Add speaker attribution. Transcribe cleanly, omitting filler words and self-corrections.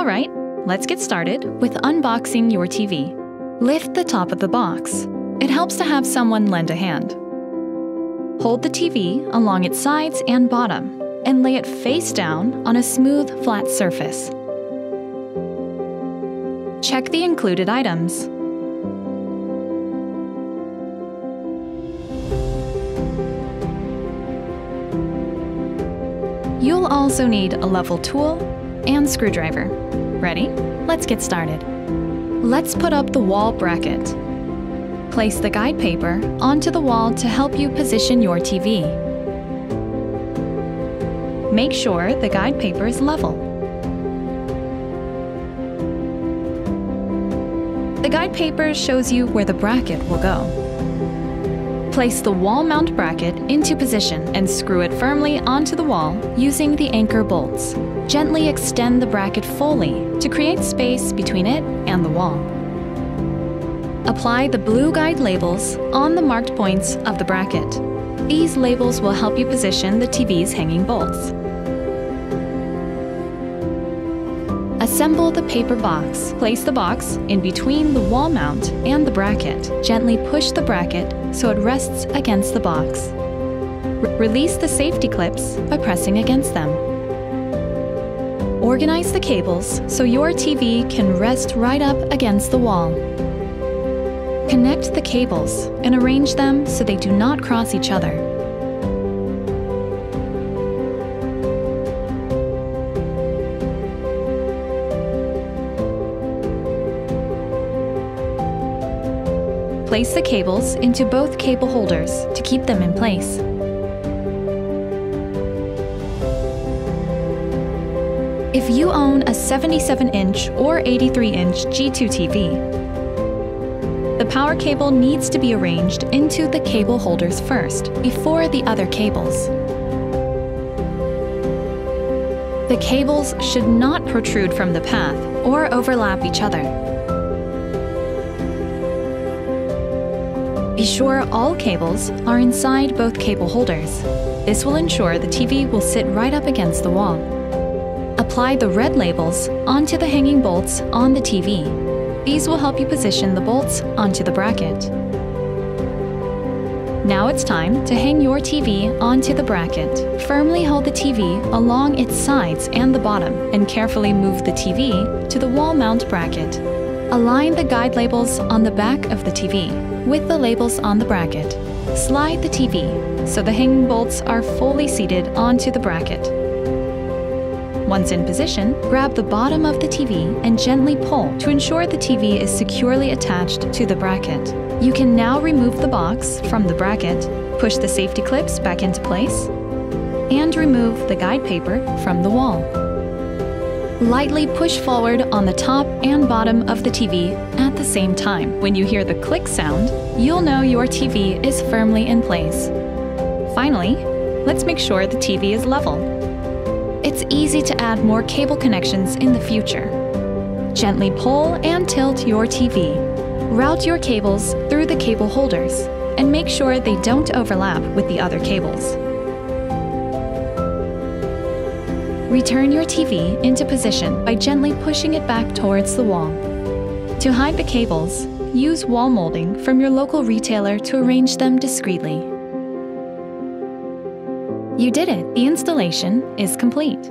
Speaker 1: Alright, let's get started with unboxing your TV. Lift the top of the box. It helps to have someone lend a hand. Hold the TV along its sides and bottom and lay it face down on a smooth, flat surface. Check the included items. You'll also need a level tool and screwdriver. Ready? Let's get started. Let's put up the wall bracket. Place the guide paper onto the wall to help you position your TV. Make sure the guide paper is level. The guide paper shows you where the bracket will go. Place the wall mount bracket into position and screw it firmly onto the wall using the anchor bolts. Gently extend the bracket fully to create space between it and the wall. Apply the blue guide labels on the marked points of the bracket. These labels will help you position the TV's hanging bolts. Assemble the paper box. Place the box in between the wall mount and the bracket. Gently push the bracket so it rests against the box. Release the safety clips by pressing against them. Organize the cables so your TV can rest right up against the wall. Connect the cables and arrange them so they do not cross each other. Place the cables into both cable holders to keep them in place. If you own a 77-inch or 83-inch G2 TV, the power cable needs to be arranged into the cable holders first, before the other cables. The cables should not protrude from the path or overlap each other. Be sure all cables are inside both cable holders. This will ensure the TV will sit right up against the wall. Apply the red labels onto the hanging bolts on the TV. These will help you position the bolts onto the bracket. Now it's time to hang your TV onto the bracket. Firmly hold the TV along its sides and the bottom and carefully move the TV to the wall mount bracket. Align the guide labels on the back of the TV with the labels on the bracket. Slide the TV so the hanging bolts are fully seated onto the bracket. Once in position, grab the bottom of the TV and gently pull to ensure the TV is securely attached to the bracket. You can now remove the box from the bracket, push the safety clips back into place, and remove the guide paper from the wall. Lightly push forward on the top and bottom of the TV at the same time. When you hear the click sound, you'll know your TV is firmly in place. Finally, let's make sure the TV is level. It's easy to add more cable connections in the future. Gently pull and tilt your TV. Route your cables through the cable holders and make sure they don't overlap with the other cables. Return your TV into position by gently pushing it back towards the wall. To hide the cables, use wall molding from your local retailer to arrange them discreetly. You did it! The installation is complete.